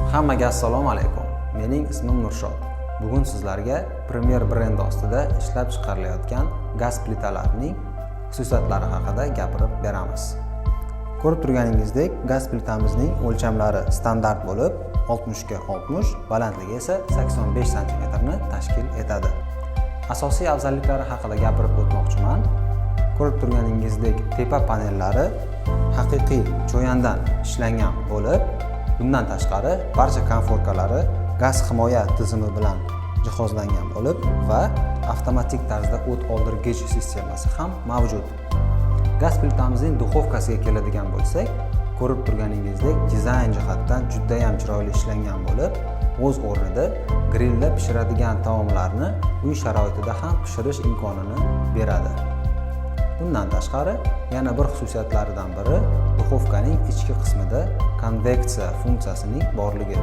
Hammaga assalomu alaykum. Mening ismim Nurshod. Bugun sizlarga Premier brendi ostida ishlab chiqarilayotgan gaz plitalarining xususiyatlari haqida gapirib beramiz. Ko'rib turganingizdek, gaz plitamizning o'lchamlari standart bo'lib, 60 ga 60, balandligi esa 85 sm ni tashkil etadi. Asosiy afzalliklari haqida gapirib o'tmoqchiman. Ko'rib turganingizdek, tepa panellari haqiqiy cho'yandan ishlangan bo'lib, bundan tashqari barcha konforkalari gaz himoya tizimi bilan jihozlangan bo'lib va avtomatik tarzda o't oldirgich sistemasi ham mavjud. Gaz plitamizning duxovkasiga keladigan bo'lsak, ko'rib turganingizdek, dizayn jihatdan juda ham chiroyli ishlangan bo'lib, o'z o'rnida grillda pishiradigan taomlarni uy sharoitida ham pishirish imkonini beradi. Bundan tashqari, yana bir xususiyatlaridan biri duxovkaning ichki qismida konveksiya funksiyasining borligi.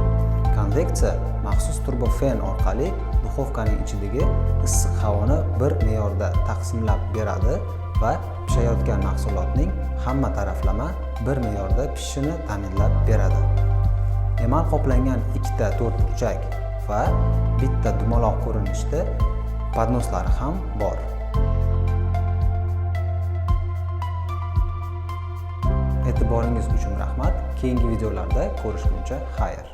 Konveksiya maxsus turbofen orqali duxovkaning ichidagi issiq havoni bir me'yorda taqsimlab beradi va pishayotgan mahsulotning hamma taraflama bir me'yorda pishishini ta'minlab beradi. Emal qoplangan ikkita to'rtburchak va bitta dumaloq ko'rinishda podnoslari ham bor. E'tiboringiz uchun rahmat. Keyingi videolarda ko'rishguncha xayr.